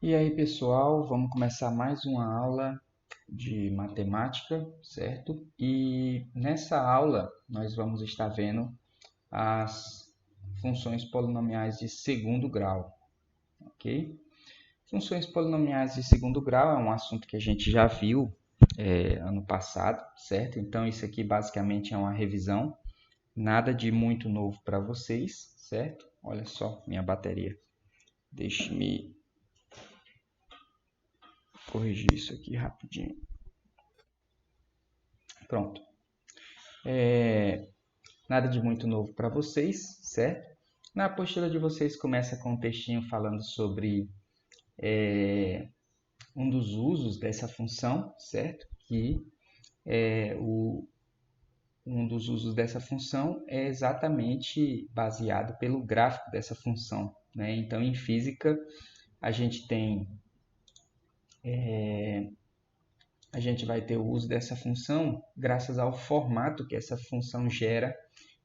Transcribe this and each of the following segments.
E aí, pessoal, vamos começar mais uma aula de matemática, certo? E nessa aula nós vamos estar vendo as funções polinomiais de segundo grau, ok? Funções polinomiais de segundo grau é um assunto que a gente já viu ano passado, certo? Então isso aqui basicamente é uma revisão, nada de muito novo para vocês, certo? Olha só minha bateria. Deixe-me corrigir isso aqui rapidinho. Pronto. Nada de muito novo para vocês, certo? Na apostila de vocês começa com um textinho falando sobre um dos usos dessa função, certo? Que um dos usos dessa função é exatamente baseado pelo gráfico dessa função, né? Então, em física, a gente tem a gente vai ter o uso dessa função graças ao formato que essa função gera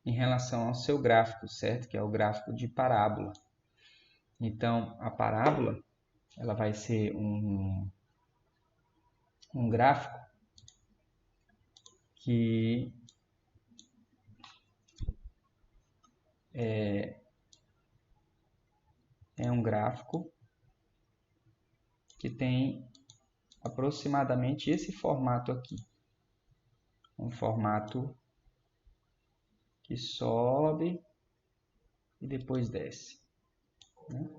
em relação ao seu gráfico, certo? Que é o gráfico de parábola. Então, a parábola ela vai ser um gráfico que é um gráfico que tem aproximadamente esse formato aqui. Um formato que sobe e depois desce, né?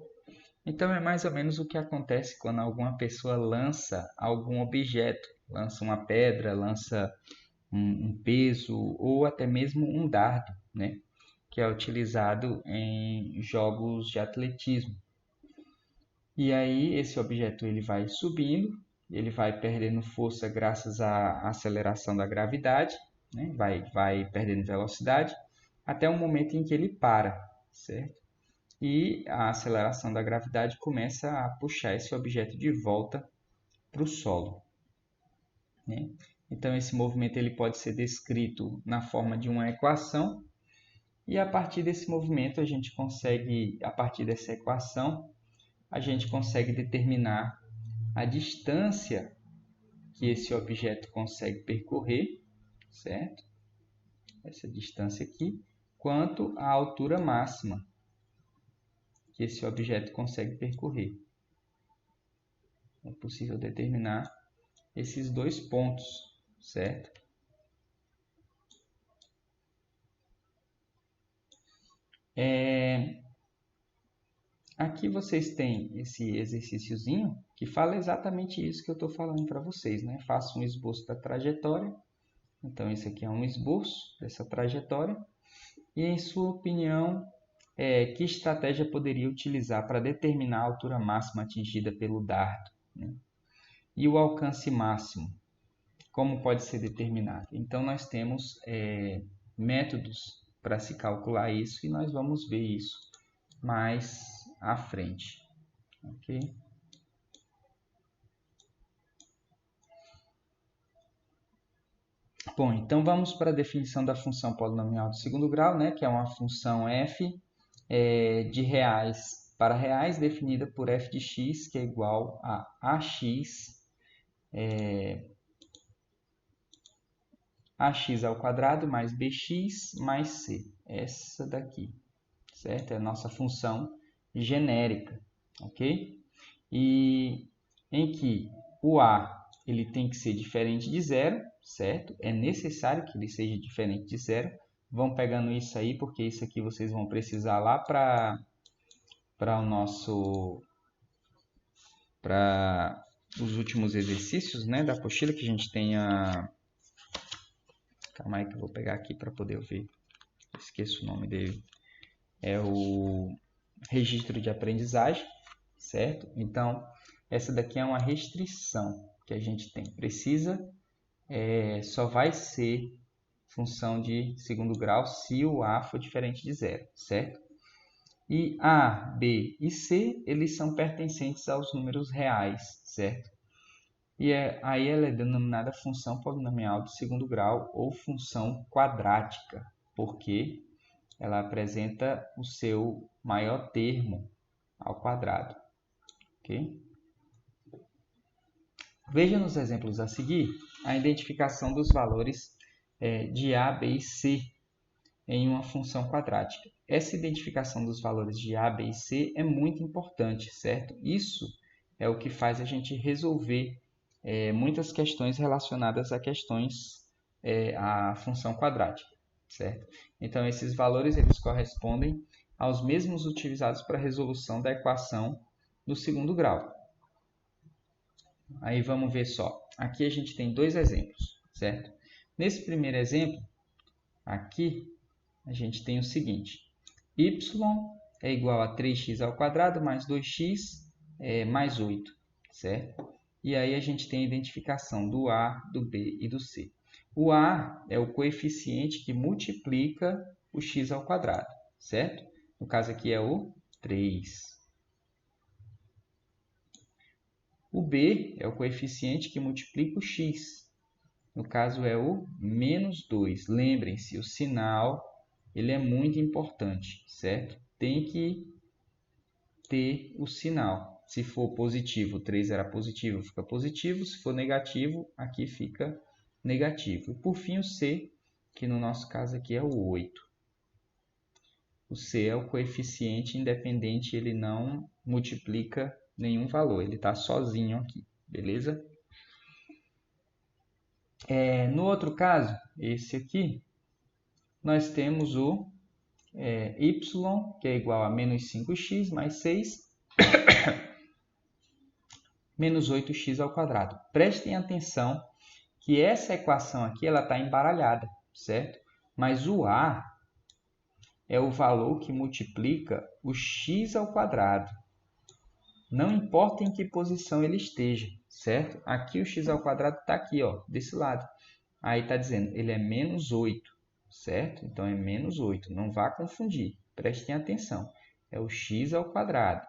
Então, é mais ou menos o que acontece quando alguma pessoa lança algum objeto, lança uma pedra, lança um peso ou até mesmo um dardo, né? Que é utilizado em jogos de atletismo. E aí esse objeto ele vai subindo, ele vai perdendo força graças à aceleração da gravidade, né? vai perdendo velocidade, até o momento em que ele para, certo? E a aceleração da gravidade começa a puxar esse objeto de volta para o solo, né? Então esse movimento ele pode ser descrito na forma de uma equação, e a partir desse movimento a partir dessa equação, a gente consegue determinar a distância que esse objeto consegue percorrer, certo? Essa distância aqui, quanto a altura máxima que esse objeto consegue percorrer. É possível determinar esses dois pontos, certo? Aqui vocês têm esse exercíciozinho que fala exatamente isso que eu estou falando para vocês, né? Faça um esboço da trajetória. Então, esse aqui é um esboço dessa trajetória. E, em sua opinião, que estratégia poderia utilizar para determinar a altura máxima atingida pelo dardo, né? E o alcance máximo, como pode ser determinado? Então, nós temos métodos para se calcular isso e nós vamos ver isso mais à frente, ok? Bom, então vamos para a definição da função polinomial de segundo grau, né, que é uma função f de reais para reais, definida por f de x, que é igual a ax ao quadrado mais bx mais c. Essa daqui, certo? É a nossa função genérica, ok? E em que o a ele tem que ser diferente de zero, certo? É necessário que ele seja diferente de zero. Vão pegando isso aí, porque isso aqui vocês vão precisar lá para os últimos exercícios, né, da apostila, que a gente tem a... Calma aí que eu vou pegar aqui para poder ver. Esqueço o nome dele. É o registro de aprendizagem, certo? Então, essa daqui é uma restrição que a gente tem. Só vai ser função de segundo grau se o a for diferente de zero, certo? E a, b e c, eles são pertencentes aos números reais, certo? E aí ela é denominada função polinomial de segundo grau ou função quadrática, porque ela apresenta o seu maior termo ao quadrado, ok? Veja nos exemplos a seguir a identificação dos valores de a, b e c em uma função quadrática. Essa identificação dos valores de a, b e c é muito importante, certo? Isso é o que faz a gente resolver muitas questões relacionadas à função quadrática, certo? Então, esses valores eles correspondem aos mesmos utilizados para a resolução da equação do segundo grau. Aí vamos ver só. Aqui a gente tem dois exemplos, certo? Nesse primeiro exemplo, aqui a gente tem o seguinte. Y é igual a 3x ao quadrado mais 2x mais 8, certo? E aí a gente tem a identificação do A, do B e do C. O A é o coeficiente que multiplica o x ao quadrado, certo? No caso aqui é o 3. O B é o coeficiente que multiplica o x. No caso é o menos 2. Lembrem-se, o sinal ele é muito importante, certo? Tem que ter o sinal. Se for positivo, o 3 era positivo, fica positivo. Se for negativo, aqui fica negativo. E por fim o C, que no nosso caso aqui é o 8. O C é o coeficiente independente, ele não multiplica nenhum valor, ele está sozinho aqui, beleza? No outro caso, esse aqui, nós temos o y, que é igual a menos 5x mais 6, menos 8x ao quadrado. Prestem atenção que essa equação aqui está embaralhada, certo? Mas o A é o valor que multiplica o x ao quadrado. Não importa em que posição ele esteja, certo? Aqui o x ao quadrado está aqui, ó, desse lado. Aí está dizendo, ele é menos 8, certo? Então, é menos 8. Não vá confundir. Prestem atenção. É o x ao quadrado.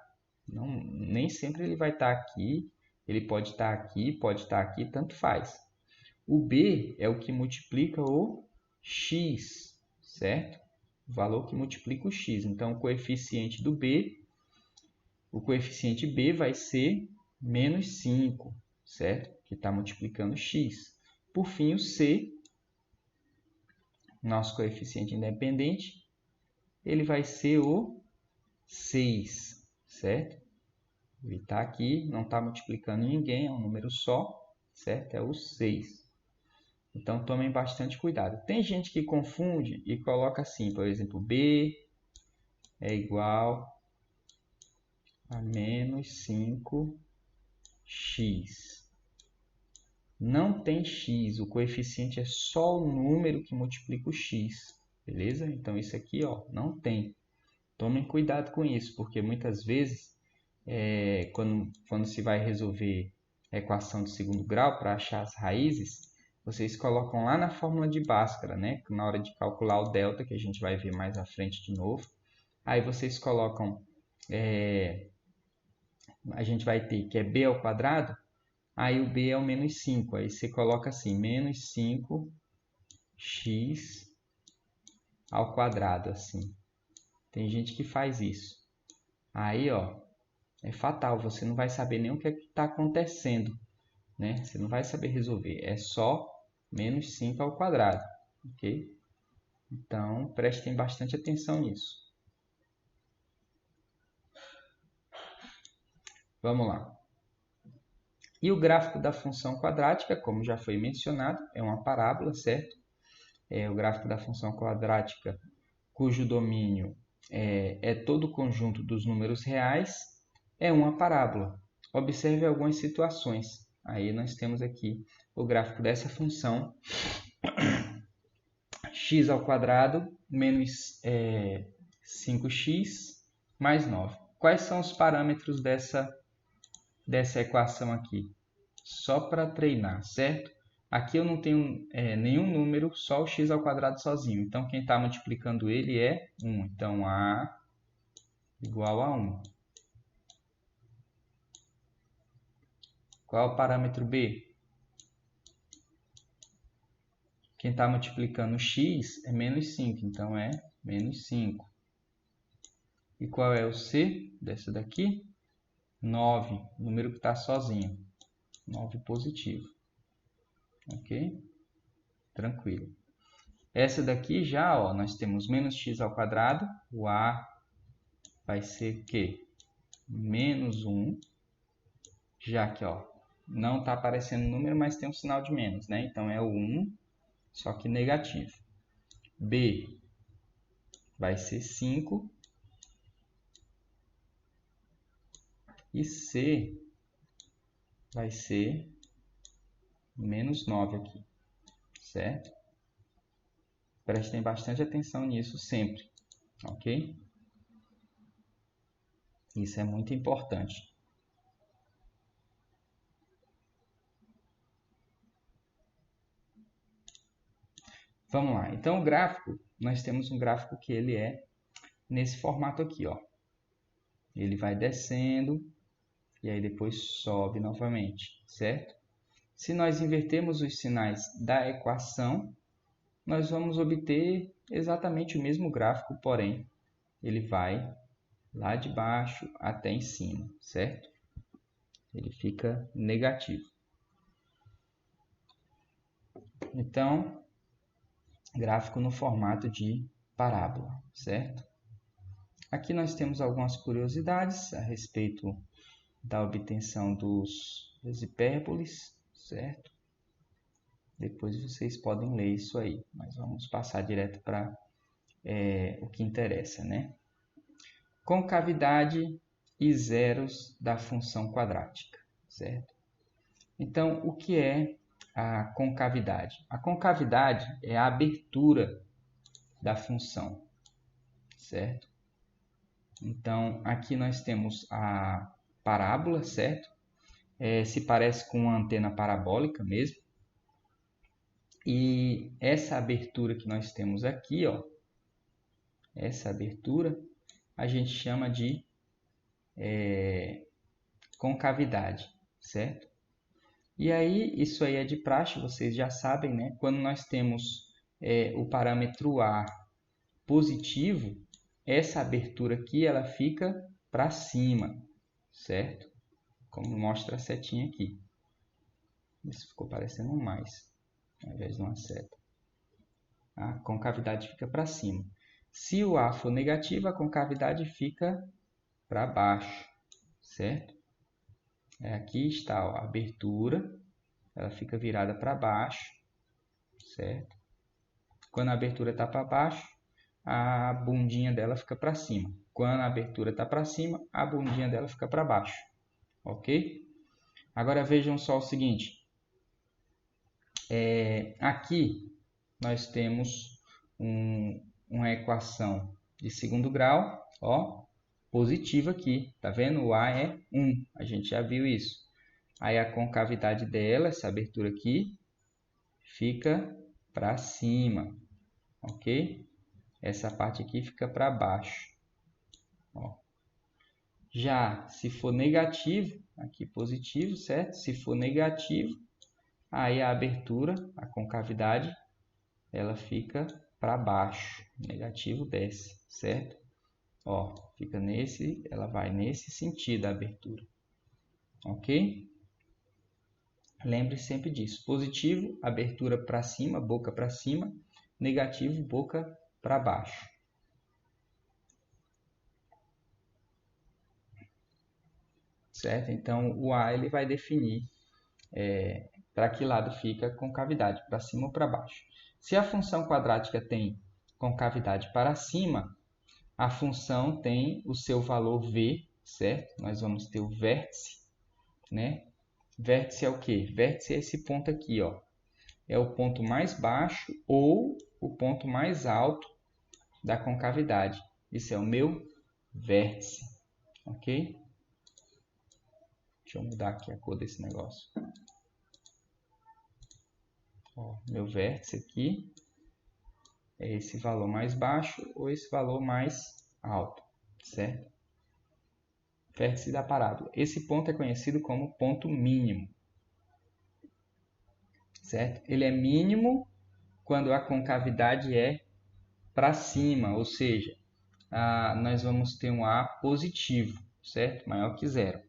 Não, nem sempre ele vai estar aqui. Ele pode estar aqui, tanto faz. O B é o que multiplica o x, certo? O valor que multiplica o x. Então, o coeficiente B vai ser menos 5, certo? Que está multiplicando x. Por fim, o C, nosso coeficiente independente, ele vai ser o 6, certo? Ele está aqui, não está multiplicando ninguém, é um número só, certo? É o 6. Então, tomem bastante cuidado. Tem gente que confunde e coloca assim, por exemplo, B é igual a menos 5x. Não tem x, o coeficiente é só o número que multiplica o x, beleza? Então, isso aqui ó, não tem. Tomem cuidado com isso, porque muitas vezes, quando se vai resolver a equação de segundo grau para achar as raízes, vocês colocam lá na fórmula de Bhaskara, né? Na hora de calcular o delta, que a gente vai ver mais à frente de novo. Aí vocês colocam, a gente vai ter que é b ao quadrado, aí o b é o menos 5. Aí você coloca assim, menos 5x ao quadrado, assim. Tem gente que faz isso. Aí, ó, é fatal. Você não vai saber nem o que está acontecendo, né? Você não vai saber resolver. É só menos 5 ao quadrado, ok? Então, prestem bastante atenção nisso. Vamos lá. E o gráfico da função quadrática, como já foi mencionado, é uma parábola, certo? O gráfico da função quadrática, cujo domínio é todo o conjunto dos números reais, é uma parábola. Observe algumas situações. Aí nós temos aqui o gráfico dessa função, x ao quadrado menos 5x mais 9. Quais são os parâmetros dessa equação aqui? Só para treinar, certo? Aqui eu não tenho nenhum número, só o x ao quadrado sozinho. Então, quem está multiplicando ele é 1. Então, A igual a 1. Qual é o parâmetro B? Quem está multiplicando x é menos 5. Então, é menos 5. E qual é o C dessa daqui? 9, o número que está sozinho. 9 positivo. Ok? Tranquilo. Essa daqui já, ó, nós temos menos x ao quadrado. O a vai ser o quê? Menos 1. Já que, ó, não está aparecendo número, mas tem um sinal de menos, né? Então, é o 1, só que negativo. B vai ser 5. E C vai ser menos 9 aqui, certo? Prestem bastante atenção nisso sempre, ok? Isso é muito importante. Vamos lá. Então, o gráfico, nós temos um gráfico que ele é nesse formato aqui, ó. Ele vai descendo e aí depois sobe novamente, certo? Se nós invertermos os sinais da equação, nós vamos obter exatamente o mesmo gráfico, porém, ele vai lá de baixo até em cima, certo? Ele fica negativo. Então, gráfico no formato de parábola, certo? Aqui nós temos algumas curiosidades a respeito da obtenção das hipérboles, certo? Depois vocês podem ler isso aí, mas vamos passar direto para o que interessa, né? Concavidade e zeros da função quadrática, certo? Então, o que é a concavidade? A concavidade é a abertura da função, certo? Então, aqui nós temos a parábola, certo? Se parece com uma antena parabólica mesmo. E essa abertura que nós temos aqui, ó, essa abertura, a gente chama de concavidade, certo? E aí, isso aí é de praxe, vocês já sabem, né? Quando nós temos o parâmetro A positivo, essa abertura aqui, ela fica para cima, certo? Como mostra a setinha aqui. Isso ficou parecendo um mais, ao invés de uma seta. A concavidade fica para cima. Se o A for negativo, a concavidade fica para baixo, certo? Aqui está, ó, a abertura, ela fica virada para baixo, certo? Quando a abertura está para baixo, a bundinha dela fica para cima. Quando a abertura está para cima, a bundinha dela fica para baixo, ok? Agora vejam só o seguinte, aqui nós temos uma equação de segundo grau, ó, positiva aqui, tá vendo? O A é 1, a gente já viu isso. Aí a concavidade dela, essa abertura aqui, fica para cima, ok? Essa parte aqui fica para baixo. Ó. Já se for negativo, aqui positivo, certo? Se for negativo, aí a abertura, a concavidade, ela fica para baixo. Negativo desce, certo? Ó, fica nesse, ela vai nesse sentido a abertura. Ok? Lembre sempre disso. Positivo, abertura para cima, boca para cima. Negativo, boca para baixo. Certo? Então, o A ele vai definir para que lado fica a concavidade, para cima ou para baixo. Se a função quadrática tem concavidade para cima, a função tem o seu valor V, certo? Nós vamos ter o vértice, né? Vértice é o quê? Vértice é esse ponto aqui, ó. É o ponto mais baixo ou o ponto mais alto da concavidade. Isso é o meu vértice, ok? Deixa eu mudar aqui a cor desse negócio. Ó, meu vértice aqui é esse valor mais baixo ou esse valor mais alto, certo? Vértice da parábola. Esse ponto é conhecido como ponto mínimo, certo? Ele é mínimo quando a concavidade é para cima, ou seja, nós vamos ter um A positivo, certo? Maior que zero.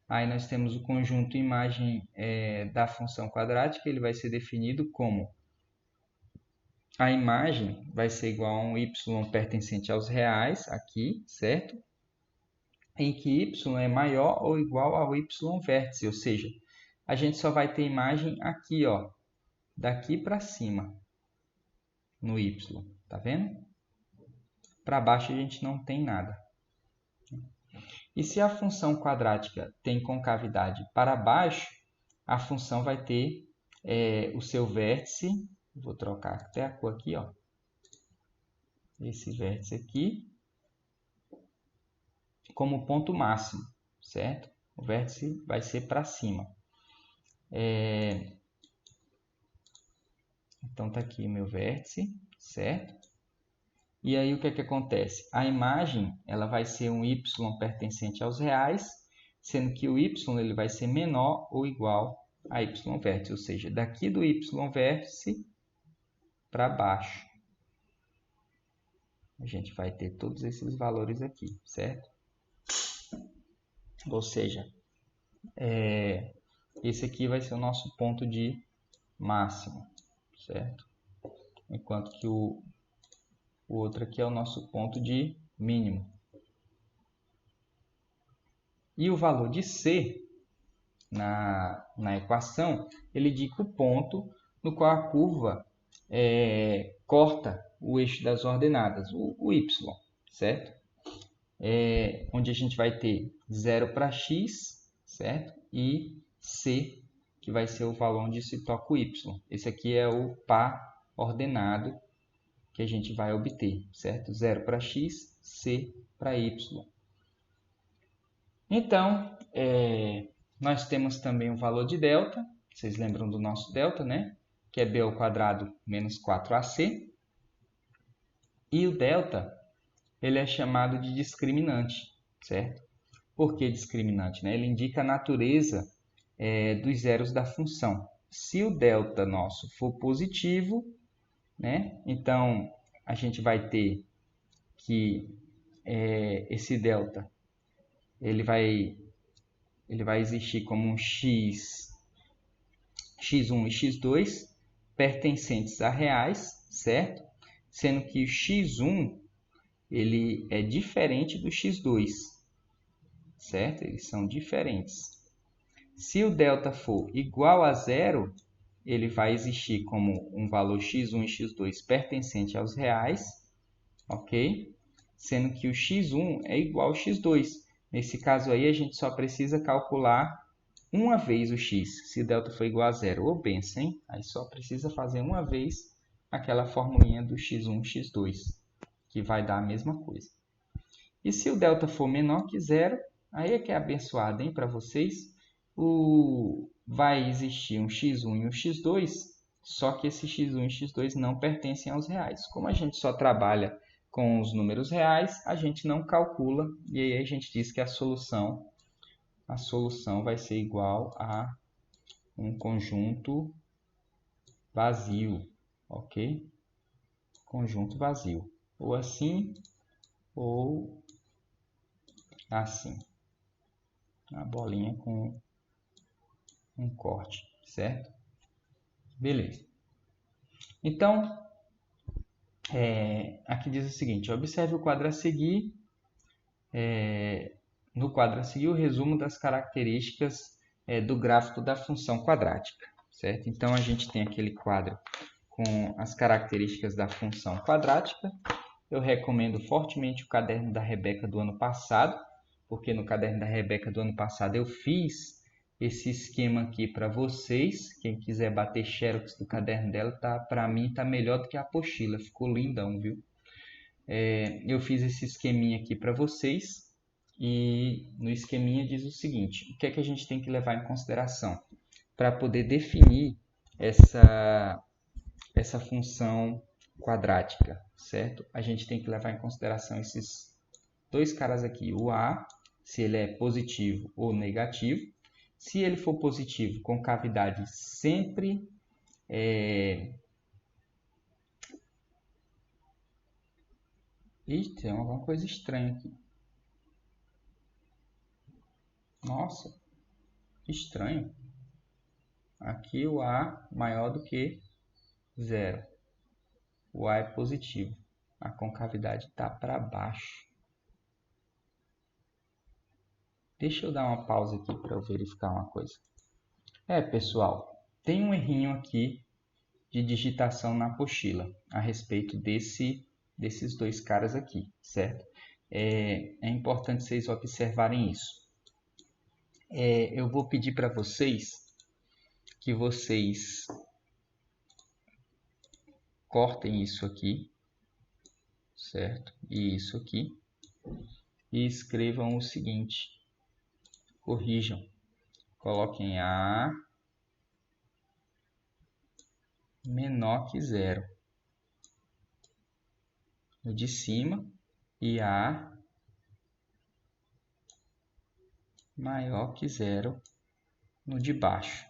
Aí nós temos o conjunto imagem da função quadrática, ele vai ser definido como a imagem vai ser igual a um y pertencente aos reais, aqui, certo? Em que y é maior ou igual ao y vértice, ou seja, a gente só vai ter imagem aqui, ó, daqui para cima, no y, tá vendo? Para baixo a gente não tem nada. E se a função quadrática tem concavidade para baixo, a função vai ter o seu vértice, vou trocar até a cor aqui, ó, esse vértice aqui, como ponto máximo, certo? O vértice vai ser para cima. Então, tá aqui o meu vértice, certo? E aí, o que é que acontece? A imagem ela vai ser um y pertencente aos reais, sendo que o y ele vai ser menor ou igual a y vértice, ou seja, daqui do y vértice para baixo. A gente vai ter todos esses valores aqui, certo? Ou seja, esse aqui vai ser o nosso ponto de máximo, certo? Enquanto que o outro aqui é o nosso ponto de mínimo. E o valor de C na equação, ele indica o ponto no qual a curva corta o eixo das ordenadas, o y, certo? Onde a gente vai ter 0 para x, certo? E C, que vai ser o valor onde se toca o y. Esse aqui é o par ordenado que a gente vai obter, certo? 0 para x, C para y. Então, nós temos também o valor de delta. Vocês lembram do nosso delta, né? Que é b ao quadrado menos 4ac. E o delta, ele é chamado de discriminante, certo? Por que discriminante? Né? Ele indica a natureza dos zeros da função. Se o delta nosso for positivo, né? Então a gente vai ter que esse delta ele vai existir como um x1 e x2 pertencentes a reais, certo? Sendo que o x1 ele é diferente do x2, certo? Eles são diferentes. Se o delta for igual a zero, ele vai existir como um valor x1 e x2 pertencente aos reais, ok? Sendo que o x1 é igual ao x2. Nesse caso aí, a gente só precisa calcular uma vez o x, se delta for igual a zero. Ô, benção, hein? Aí só precisa fazer uma vez aquela formulinha do x1 e x2, que vai dar a mesma coisa. E se o delta for menor que zero, aí é que é abençoado, hein, para vocês. Vai existir um x1 e um x2, só que esse x1 e x2 não pertencem aos reais. Como a gente só trabalha com os números reais, a gente não calcula, e aí a gente diz que a solução vai ser igual a um conjunto vazio, ok? Conjunto vazio, ou assim, ou assim. A bolinha com um corte, certo? Beleza. Então, aqui diz o seguinte, observe o quadro a seguir. No quadro a seguir, o resumo das características do gráfico da função quadrática, certo? Então, a gente tem aquele quadro com as características da função quadrática. Eu recomendo fortemente o caderno da Rebeca do ano passado, porque no caderno da Rebeca do ano passado eu fiz esse esquema aqui para vocês. Quem quiser bater xerox do caderno dela, para mim tá melhor do que a apostila, ficou lindão, viu? Eu fiz esse esqueminha aqui para vocês e no esqueminha diz o seguinte: o que é que a gente tem que levar em consideração para poder definir essa função quadrática, certo? A gente tem que levar em consideração esses dois caras aqui, o a, se ele é positivo ou negativo. Se ele for positivo, concavidade sempre Ih, tem alguma coisa estranha aqui. Nossa, Estranho. Aqui o A maior do que 0. O A é positivo. A concavidade está para baixo. Deixa eu dar uma pausa aqui para eu verificar uma coisa. Pessoal, tem um errinho aqui de digitação na apostila a respeito desses dois caras aqui, certo? É importante vocês observarem isso. Eu vou pedir para vocês que vocês cortem isso aqui, certo? E isso aqui. E escrevam o seguinte. Corrijam. Coloquem A menor que 0 no de cima e A maior que 0 no de baixo,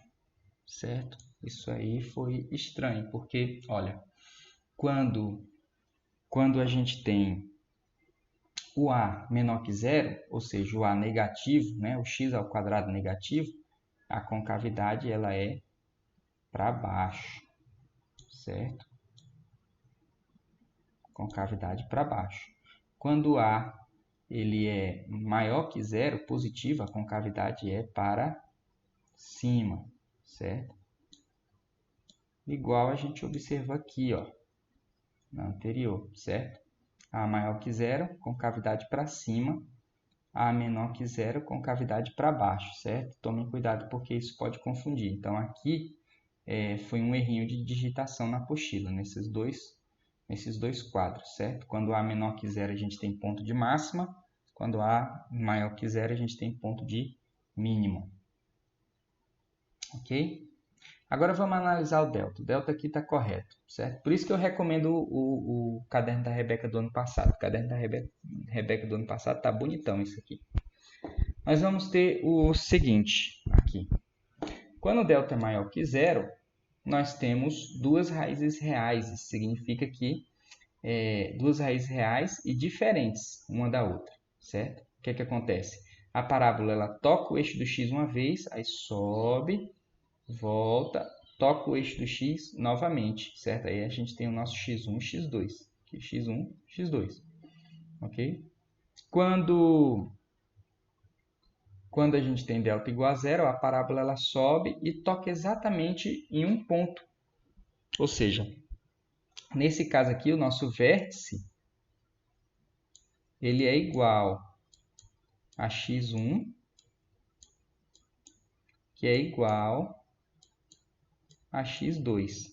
certo? Isso aí foi estranho, porque, olha, quando a gente tem o A menor que 0, ou seja, o A negativo, né, o x ao quadrado negativo, a concavidade ela é para baixo, certo? Concavidade para baixo. Quando o A ele é maior que 0, positivo, a concavidade é para cima, certo? Igual a gente observou aqui, ó, na anterior, certo? A maior que 0, concavidade para cima. A menor que 0, concavidade para baixo, certo? Tomem cuidado porque isso pode confundir. Então, aqui foi um errinho de digitação na apostila, nesses dois quadros, certo? Quando A menor que 0, a gente tem ponto de máxima. Quando A maior que 0, a gente tem ponto de mínimo. Ok? Agora vamos analisar o delta. O delta aqui está correto, certo? Por isso que eu recomendo o caderno da Rebeca do ano passado. O caderno da Rebeca do ano passado está bonitão isso aqui. Nós vamos ter o seguinte aqui. Quando o delta é maior que 0, nós temos duas raízes reais. Isso significa que duas raízes reais e diferentes uma da outra, certo? O que acontece? A parábola ela toca o eixo do x uma vez, aí sobe, volta, toca o eixo do x novamente, certo? Aí a gente tem o nosso x1 e x2. Aqui, x1, x2. Ok? Quando a gente tem delta igual a 0, a parábola ela sobe e toca exatamente em um ponto. Ou seja, nesse caso aqui, o nosso vértice ele é igual a x1, que é igual a x2.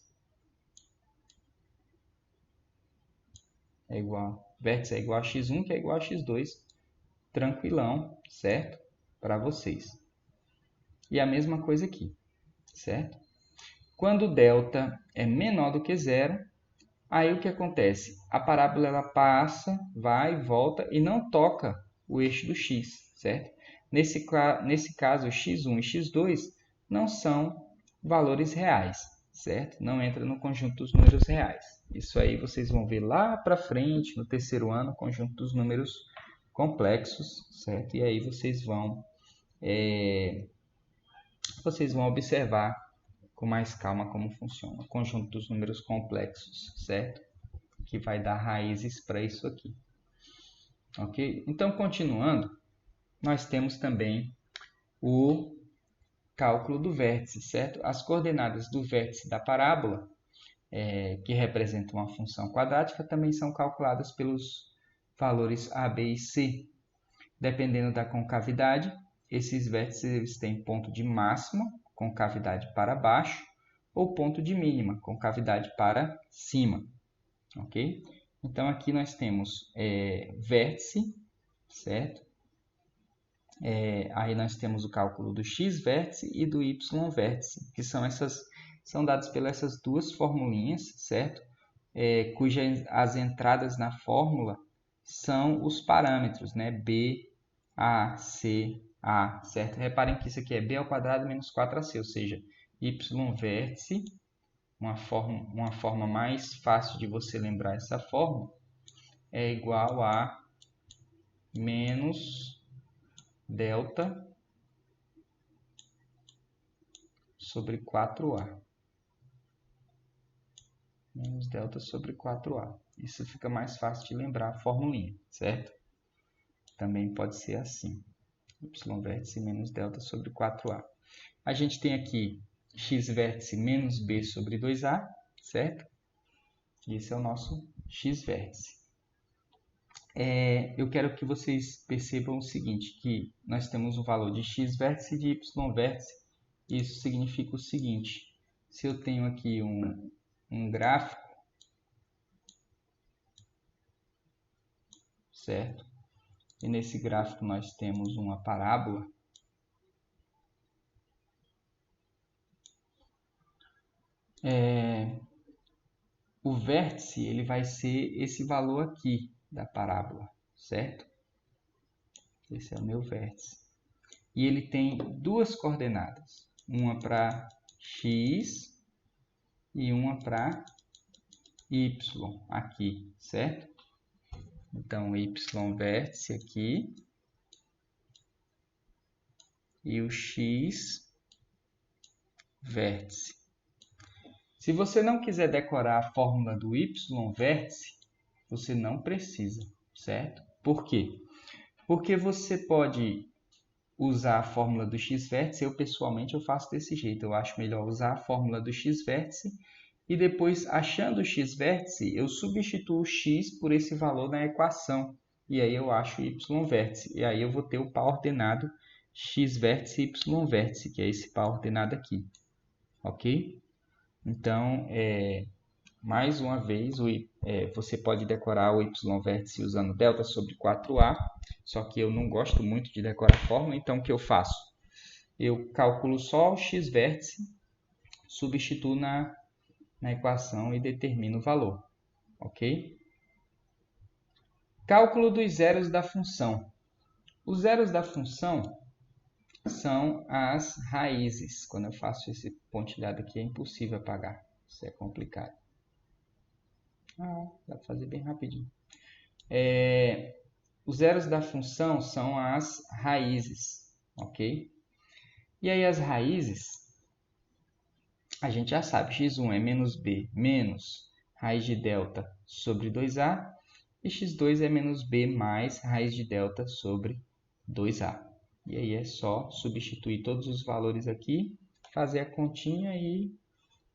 Vértice é igual a x1, que é igual a x2. Tranquilão, certo? Para vocês. E a mesma coisa aqui, certo? Quando delta é menor do que 0, aí o que acontece? A parábola ela passa, vai, volta e não toca o eixo do x, certo? Nesse caso, x1 e x2 não são valores reais, certo? Não entra no conjunto dos números reais. Isso aí vocês vão ver lá para frente, no terceiro ano, conjunto dos números complexos, certo? E aí vocês vão observar com mais calma como funciona o conjunto dos números complexos, certo? Que vai dar raízes para isso aqui. Ok? Então, continuando, nós temos também o cálculo do vértice, certo? As coordenadas do vértice da parábola, que representam uma função quadrática, também são calculadas pelos valores A, B e C. Dependendo da concavidade, esses vértices têm ponto de máxima, concavidade para baixo, ou ponto de mínima, concavidade para cima. Ok? Então, aqui nós temos vértice, certo? Aí nós temos o cálculo do x-vértice e do y-vértice, que são dados pelas essas duas formulinhas, certo? Cujas as entradas na fórmula são os parâmetros, né? B, A, C, A, certo? Reparem que isso aqui é B ao quadrado menos 4AC, ou seja, y-vértice, uma forma mais fácil de você lembrar essa fórmula, é igual a menos delta sobre 4A. Menos delta sobre 4A. Isso fica mais fácil de lembrar a formulinha, certo? Também pode ser assim. Y vértice menos delta sobre 4A. A gente tem aqui x vértice menos b sobre 2A, certo? Esse é o nosso x vértice. Eu quero que vocês percebam o seguinte, que nós temos o valor de x vértice e de y vértice. Isso significa o seguinte, se eu tenho aqui um gráfico, certo? E nesse gráfico nós temos uma parábola. O vértice ele vai ser esse valor aqui da parábola, certo? Esse é o meu vértice. E ele tem duas coordenadas, uma para x e uma para y aqui, certo? Então, y vértice aqui e o x vértice. Se você não quiser decorar a fórmula do y vértice, você não precisa, certo? Por quê? Porque você pode usar a fórmula do x vértice. Eu, pessoalmente, eu faço desse jeito. Eu acho melhor usar a fórmula do x vértice e depois, achando o x vértice, eu substituo o x por esse valor na equação. E aí eu acho o y vértice. E aí eu vou ter o par ordenado x vértice e y vértice, que é esse par ordenado aqui. Ok? Então, mais uma vez, você pode decorar o y vértice usando delta sobre 4A, só que eu não gosto muito de decorar a fórmula, então o que eu faço? Eu calculo só o x vértice, substituo na equação e determino o valor, ok? Cálculo dos zeros da função. Os zeros da função são as raízes. Quando eu faço esse pontilhado aqui é impossível apagar, isso é complicado. Dá para fazer bem rapidinho. Os zeros da função são as raízes, ok? E aí as raízes, a gente já sabe, x1 é menos b menos raiz de delta sobre 2a, e x2 é menos b mais raiz de delta sobre 2a. E aí é só substituir todos os valores aqui, fazer a continha e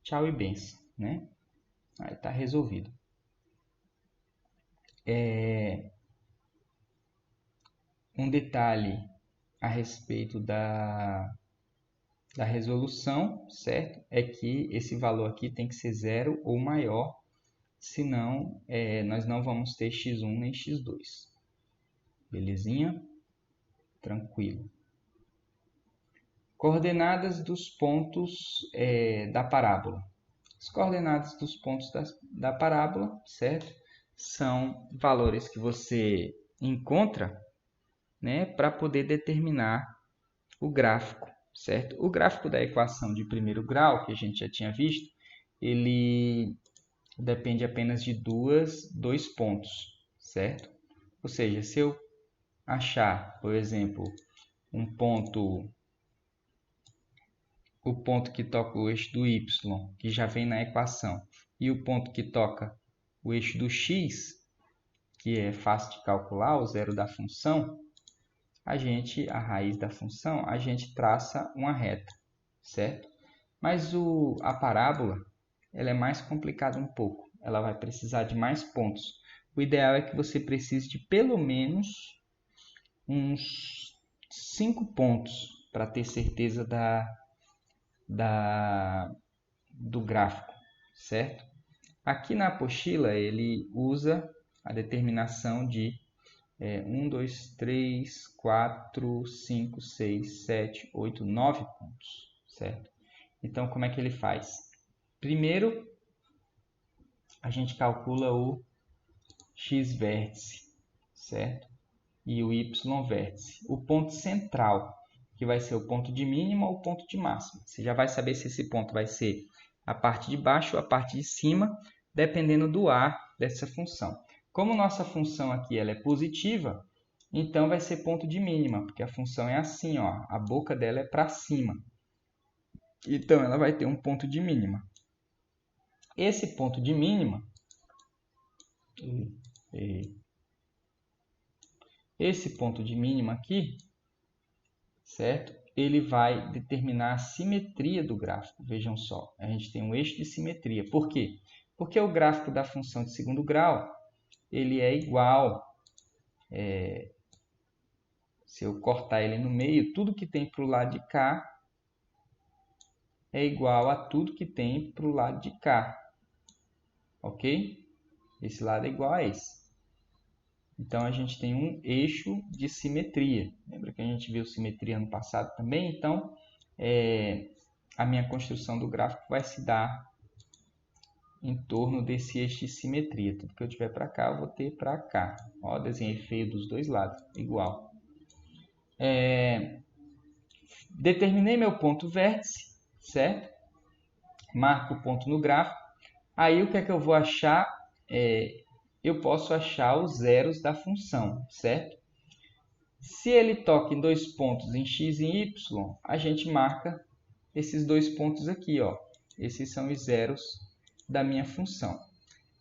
tchau e benção, né? Aí está resolvido. Um detalhe a respeito da resolução, certo? É que esse valor aqui tem que ser 0 ou maior, senão nós não vamos ter x1 nem x2. Belezinha? Tranquilo. Coordenadas dos pontos da parábola. As coordenadas dos pontos da parábola, certo? São valores que você encontra, né, para poder determinar o gráfico, certo? O gráfico da equação de primeiro grau, que a gente já tinha visto, ele depende apenas de dois pontos, certo? Ou seja, se eu achar, por exemplo, o ponto que toca o eixo do y, que já vem na equação, e o ponto que toca o eixo do x, que é fácil de calcular, o zero da função, a raiz da função, a gente traça uma reta, certo? Mas a parábola, ela é mais complicada um pouco. Ela vai precisar de mais pontos. O ideal é que você precise de pelo menos uns 5 pontos para ter certeza do gráfico, certo? Aqui na apostila ele usa a determinação de 1, 2, 3, 4, 5, 6, 7, 8, 9 pontos, certo? Então, como é que ele faz? Primeiro, a gente calcula o x vértice, certo? E o y vértice. O ponto central, que vai ser o ponto de mínima ou o ponto de máxima. Você já vai saber se esse ponto vai ser a parte de baixo ou a parte de cima, dependendo do a dessa função. Como nossa função aqui ela é positiva, então vai ser ponto de mínima, porque a função é assim, ó, a boca dela é para cima. Então, ela vai ter um ponto de mínima. Esse ponto de mínima... Esse ponto de mínima aqui, certo? Ele vai determinar a simetria do gráfico. Vejam só, a gente tem um eixo de simetria. Por quê? Porque o gráfico da função de segundo grau, ele é igual... Se eu cortar ele no meio, tudo que tem para o lado de cá é igual a tudo que tem para o lado de cá. Ok? Esse lado é igual a esse. Então, a gente tem um eixo de simetria. Lembra que a gente viu simetria no passado também? Então, a minha construção do gráfico vai se dar em torno desse eixo de simetria. Tudo que eu tiver para cá, eu vou ter para cá. Ó, desenhei feio dos dois lados, igual. Determinei meu ponto vértice, certo? Marco o ponto no gráfico. Aí, o que é que eu vou achar? Eu posso achar os zeros da função, certo? Se ele toca em dois pontos em x e em y, a gente marca esses dois pontos aqui, ó. Esses são os zeros da minha função.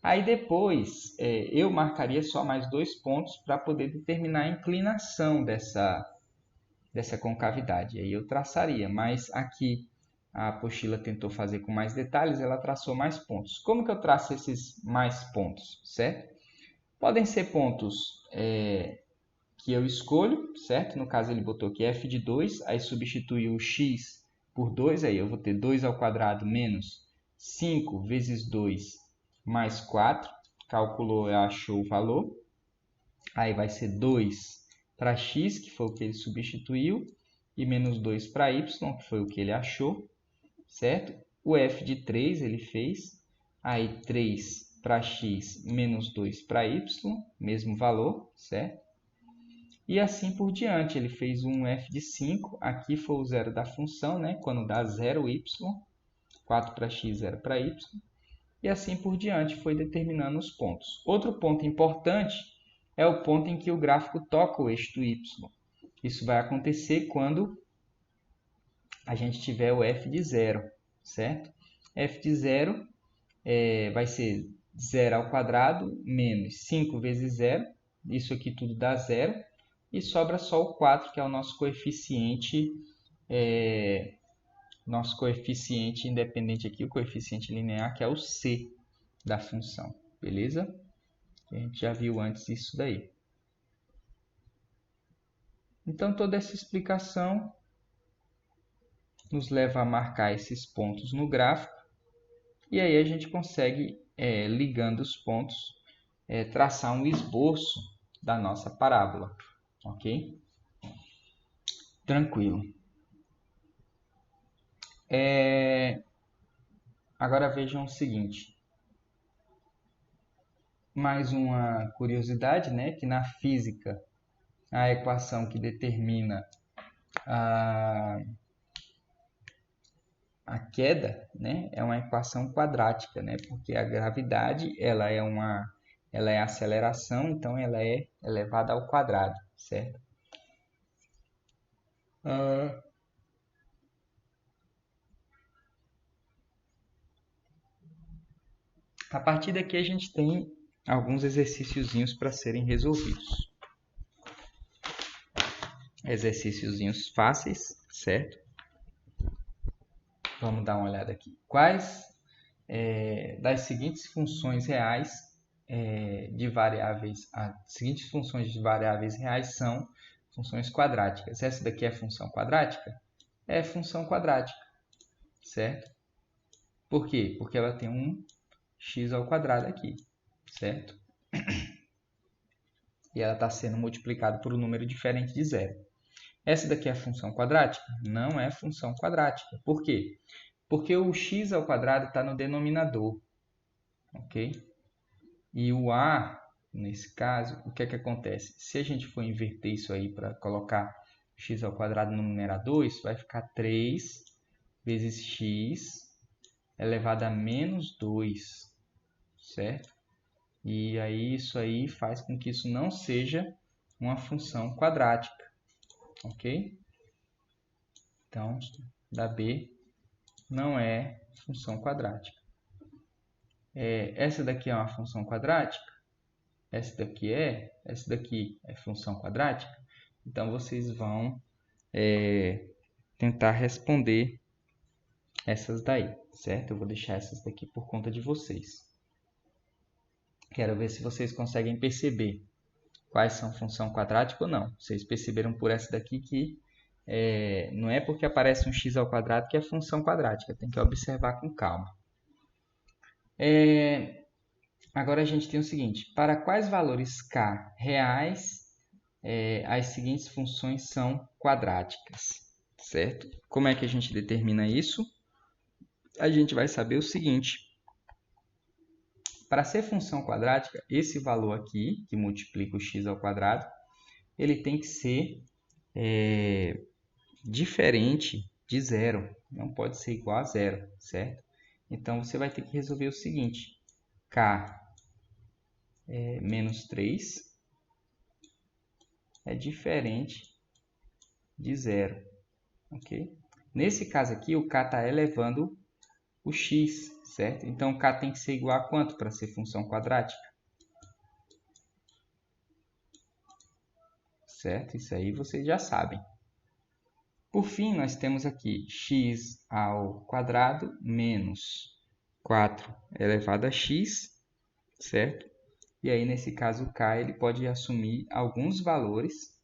Aí depois, eu marcaria só mais dois pontos para poder determinar a inclinação dessa concavidade. Aí eu traçaria, mas aqui a apostila tentou fazer com mais detalhes, ela traçou mais pontos. Como que eu traço esses mais pontos, certo? Podem ser pontos que eu escolho, certo? No caso ele botou aqui f de 2, aí substituiu o x por 2, aí eu vou ter 2 ao quadrado menos 5 vezes 2 mais 4, calculou e achou o valor, aí vai ser 2 para x, que foi o que ele substituiu, e menos 2 para y, que foi o que ele achou, certo? O f de 3 ele fez, aí 3 para x menos 2 para y, mesmo valor, certo? E assim por diante, ele fez um f de 5, aqui foi o zero da função, né? Quando dá 0y, 4 para x, 0 para y, e assim por diante, foi determinando os pontos. Outro ponto importante é o ponto em que o gráfico toca o eixo do y. Isso vai acontecer quando a gente tiver o f de 0, certo? f de 0 vai ser 0 ao quadrado menos 5 vezes 0, isso aqui tudo dá 0, e sobra só o 4, que é o nosso coeficiente independente aqui, o coeficiente linear, que é o c da função, beleza? A gente já viu antes isso daí. Então, toda essa explicação nos leva a marcar esses pontos no gráfico, e aí a gente consegue, ligando os pontos, traçar um esboço da nossa parábola, ok? Tranquilo. Agora vejam o seguinte. Mais uma curiosidade, né? Que na física, a equação que determina a queda, né, é uma equação quadrática, né? Porque a gravidade ela é a aceleração, então ela é elevada ao quadrado, certo? A partir daqui a gente tem alguns exercíciozinhos para serem resolvidos. Exercíciozinhos fáceis, certo? Vamos dar uma olhada aqui. Quais das seguintes funções reais de variáveis, as seguintes funções de variáveis reais são funções quadráticas? Essa daqui é função quadrática? É função quadrática, certo? Por quê? Porque ela tem um x ao quadrado aqui, certo? E ela está sendo multiplicada por um número diferente de zero. Essa daqui é a função quadrática? Não é função quadrática. Por quê? Porque o x ao quadrado está no denominador, ok? E o a, nesse caso, o que é que acontece? Se a gente for inverter isso aí para colocar x ao quadrado no numerador, isso vai ficar 3 vezes x elevado a menos 2, certo? E aí isso aí faz com que isso não seja uma função quadrática, ok? Então, da B não é função quadrática. Essa daqui é uma função quadrática? Essa daqui é função quadrática? Então, vocês vão tentar responder essas daí, certo? Eu vou deixar essas daqui por conta de vocês. Quero ver se vocês conseguem perceber quais são função quadrática ou não. Vocês perceberam por essa daqui que não é porque aparece um x ao quadrado que é função quadrática. Tem que observar com calma. Agora a gente tem o seguinte. Para quais valores k reais as seguintes funções são quadráticas? Certo? Como é que a gente determina isso? A gente vai saber o seguinte. Para ser função quadrática, esse valor aqui, que multiplica o x ao quadrado, ele tem que ser diferente de zero. Não pode ser igual a zero, certo? Então, você vai ter que resolver o seguinte. K menos 3 é diferente de zero. Ok? Nesse caso aqui, o k está elevando o x, certo? Então, k tem que ser igual a quanto para ser função quadrática? Certo? Isso aí vocês já sabem. Por fim, nós temos aqui x ao quadrado menos 4 elevado a x, certo? E aí, nesse caso, o k ele pode assumir alguns valores,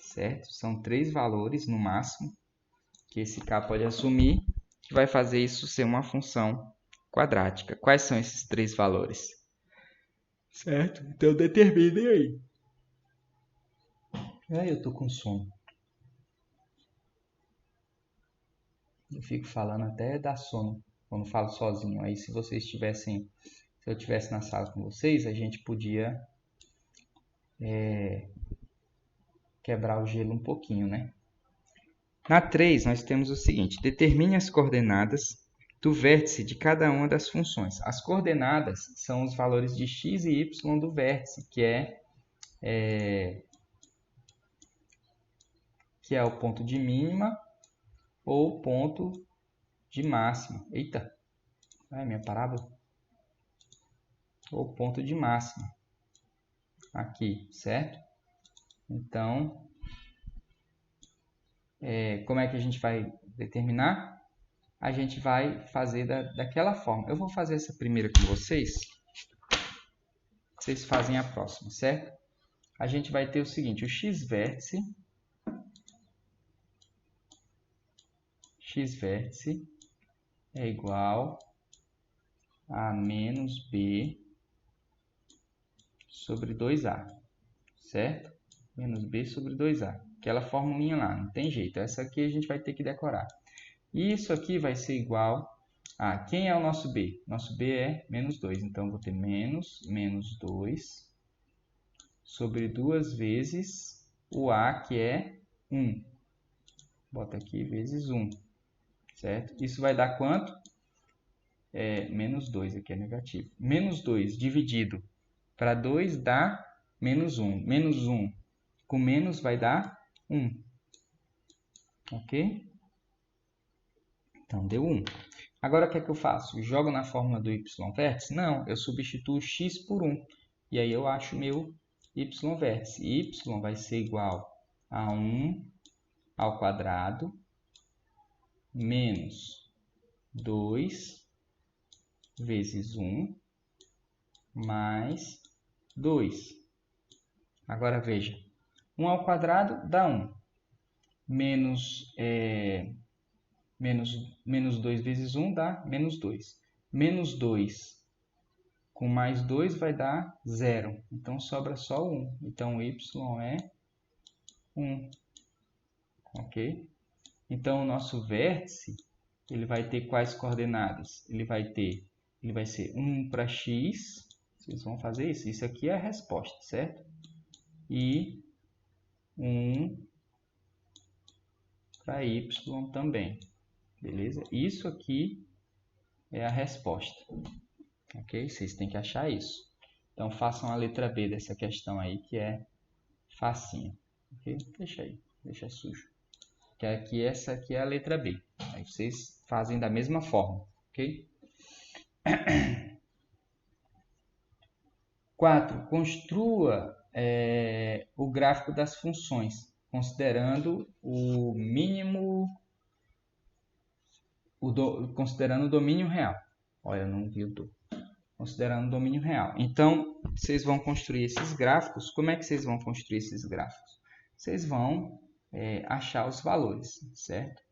certo? São 3 valores no máximo que esse k pode assumir, que vai fazer isso ser uma função quadrática. Quais são esses 3 valores? Certo? Então, determinem aí. Eu tô com sono. Eu fico falando até dar sono quando falo sozinho. Aí, se vocês tivessem, se eu estivesse na sala com vocês, a gente podia quebrar o gelo um pouquinho, né? Na 3, nós temos o seguinte. Determine as coordenadas do vértice de cada uma das funções. As coordenadas são os valores de x e y do vértice, que é o ponto de mínima ou ponto de máxima. Eita! Minha parábola. Ou ponto de máxima. Aqui, certo? Então, como é que a gente vai determinar? A gente vai fazer daquela forma. Eu vou fazer essa primeira com vocês. Vocês fazem a próxima, certo? A gente vai ter o seguinte. O x-vértice é igual a menos b sobre 2a, certo? Menos b sobre 2a. Aquela formulinha lá, não tem jeito. Essa aqui a gente vai ter que decorar. E isso aqui vai ser igual a... Quem é o nosso b? Nosso b é menos 2. Então, eu vou ter menos 2 sobre 2 vezes o a, que é 1. Bota aqui vezes 1. Certo? Isso vai dar quanto? Menos 2, aqui é negativo. Menos 2 dividido para 2 dá menos 1. Menos 1 com menos vai dar 1. Ok? Então, deu 1. Agora, o que é que eu faço? Jogo na fórmula do y-vértice? Não, eu substituo x por 1. E aí eu acho meu y-vértice. Y vai ser igual a 1 ao quadrado menos 2 vezes 1 mais 2. Agora, veja. 1 ao quadrado dá 1. Menos 2 vezes 1 dá menos 2. Menos 2 com mais 2 vai dar 0. Então, sobra só 1. Então, y é 1. Ok? Então, o nosso vértice ele vai ter quais coordenadas? Ele vai ser 1 para x. Vocês vão fazer isso. Isso aqui é a resposta, certo? E 1 para y também. Beleza? Isso aqui é a resposta. Ok? Vocês têm que achar isso. Então, façam a letra B dessa questão aí, que é facinho. Ok? Deixa aí. Deixa sujo. Que aqui, essa aqui é a letra B. Aí vocês fazem da mesma forma, ok? 4. Construa o gráfico das funções, considerando o mínimo, considerando o domínio real. Olha, eu não vi o do. Considerando o domínio real. Então, vocês vão construir esses gráficos. Como é que vocês vão construir esses gráficos? Vocês vão achar os valores, certo?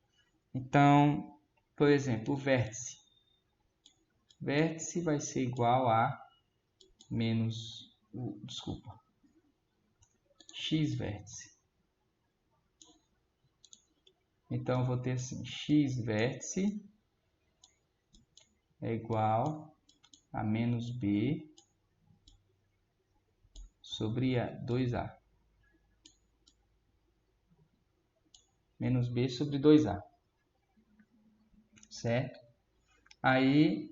Então, por exemplo, o vértice. Vértice vai ser igual a menos, x vértice. Então, eu vou ter assim, x vértice é igual a menos b sobre 2a. Menos b sobre 2a. Certo? Aí,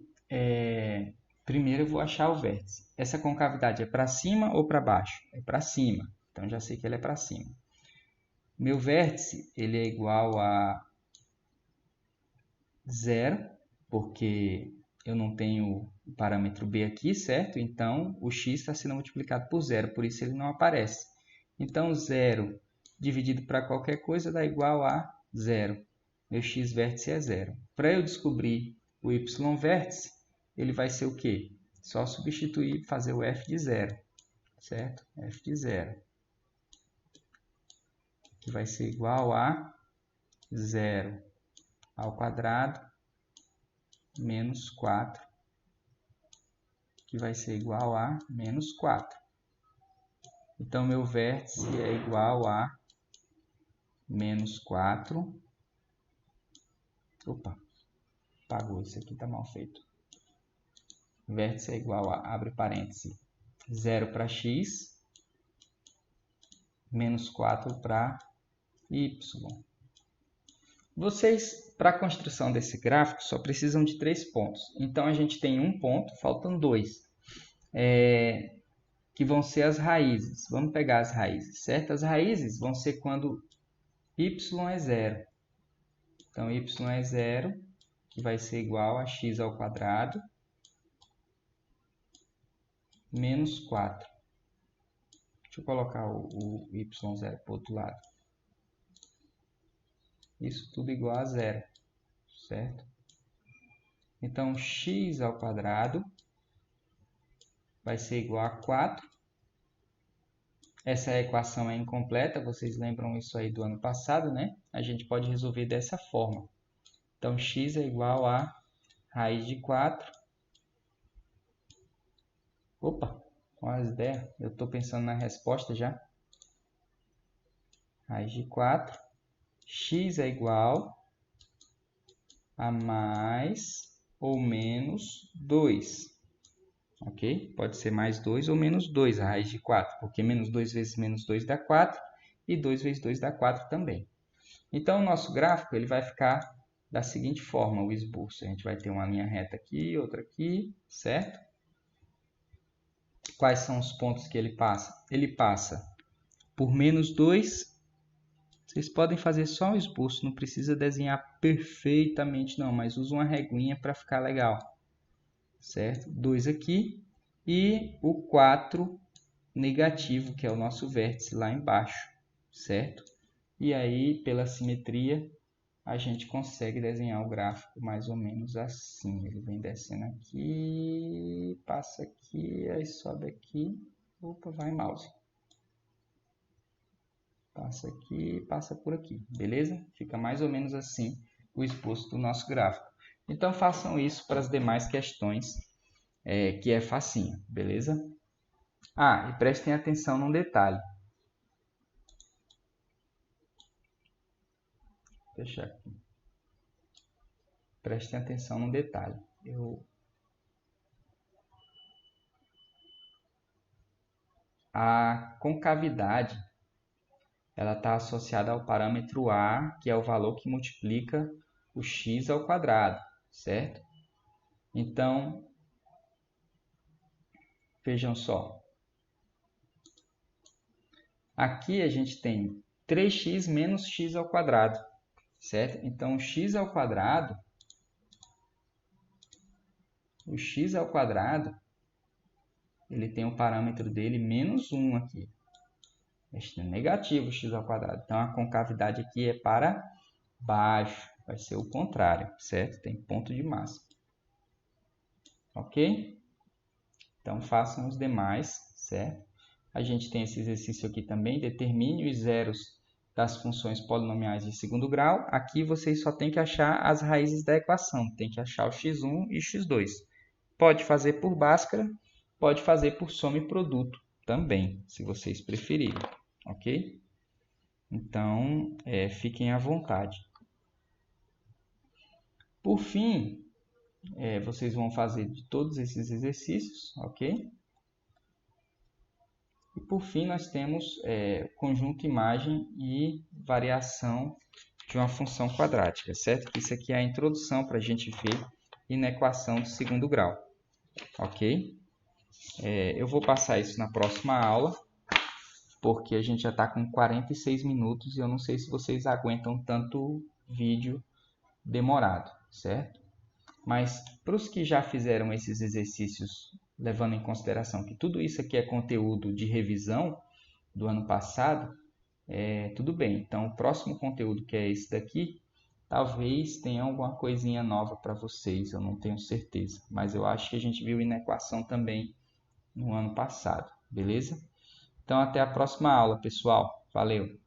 primeiro eu vou achar o vértice. Essa concavidade é para cima ou para baixo? É para cima. Então, já sei que ele é para cima. Meu vértice, ele é igual a 0, porque eu não tenho o parâmetro b aqui, certo? Então, o x está sendo multiplicado por 0, por isso ele não aparece. Então, 0 dividido para qualquer coisa dá igual a 0. Meu x vértice é 0. Para eu descobrir o y vértice, ele vai ser o quê? Só substituir e fazer o f de 0, certo? f de 0, que vai ser igual a 0 ao quadrado menos 4, que vai ser igual a menos 4. Então, meu vértice é igual a menos 4. Opa, apagou, isso aqui está mal feito. Vértice é igual a, abre parêntese, 0 para x, menos 4 para y. Vocês, para a construção desse gráfico, só precisam de 3 pontos. Então, a gente tem um ponto, faltam 2. Que vão ser as raízes. Vamos pegar as raízes, certo? As raízes vão ser quando y é 0. Então, y é 0, que vai ser igual a x ao quadrado menos 4. Deixa eu colocar o y0 para o outro lado. Isso tudo igual a 0, certo? Então, x ao quadrado vai ser igual a 4. Essa equação é incompleta, vocês lembram isso aí do ano passado, né? A gente pode resolver dessa forma. Então, x é igual a raiz de 4. Opa, com as ideias, eu estou pensando na resposta já. Raiz de 4. X é igual a mais ou menos 2. Ok? Pode ser mais 2 ou menos 2, a raiz de 4, porque menos 2 vezes menos 2 dá 4, e 2 vezes 2 dá 4 também. Então, o nosso gráfico ele vai ficar da seguinte forma, o esboço. A gente vai ter uma linha reta aqui, outra aqui, certo? Quais são os pontos que ele passa? Ele passa por menos 2. Vocês podem fazer só o esboço, não precisa desenhar perfeitamente não, mas usa uma reguinha para ficar legal. Certo? 2 aqui e o 4 negativo, que é o nosso vértice lá embaixo, certo? E aí, pela simetria, a gente consegue desenhar o gráfico mais ou menos assim. Ele vem descendo aqui, passa aqui, aí sobe aqui. Opa, vai mouse. Passa aqui, passa por aqui, beleza? Fica mais ou menos assim o esboço do nosso gráfico. Então, façam isso para as demais questões, que é facinho, beleza? Ah, e prestem atenção num detalhe. Vou fechar aqui. Prestem atenção num detalhe. A concavidade ela está associada ao parâmetro a, que é o valor que multiplica o x ao quadrado, certo? Então, vejam só. Aqui a gente tem 3x menos x ao quadrado, certo? Então, o x ao quadrado, ele tem o parâmetro dele menos 1 aqui. Este é negativo x ao quadrado. Então, a concavidade aqui é para baixo. Vai ser o contrário, certo? Tem ponto de máxima. Ok? Então, façam os demais, certo? A gente tem esse exercício aqui também. Determine os zeros das funções polinomiais de segundo grau. Aqui vocês só tem que achar as raízes da equação. Tem que achar o x1 e x2. Pode fazer por Bhaskara, pode fazer por soma e produto também, se vocês preferirem. Ok? Então, fiquem à vontade. Por fim, vocês vão fazer de todos esses exercícios, ok? E por fim, nós temos conjunto imagem e variação de uma função quadrática, certo? Isso aqui é a introdução para a gente ver inequação de segundo grau, ok? Eu vou passar isso na próxima aula, porque a gente já está com 46 minutos e eu não sei se vocês aguentam tanto vídeo demorado, certo? Mas para os que já fizeram esses exercícios, levando em consideração que tudo isso aqui é conteúdo de revisão do ano passado, tudo bem. Então, o próximo conteúdo, que é esse daqui, talvez tenha alguma coisinha nova para vocês, eu não tenho certeza. Mas eu acho que a gente viu inequação também no ano passado, beleza? Então, até a próxima aula, pessoal. Valeu!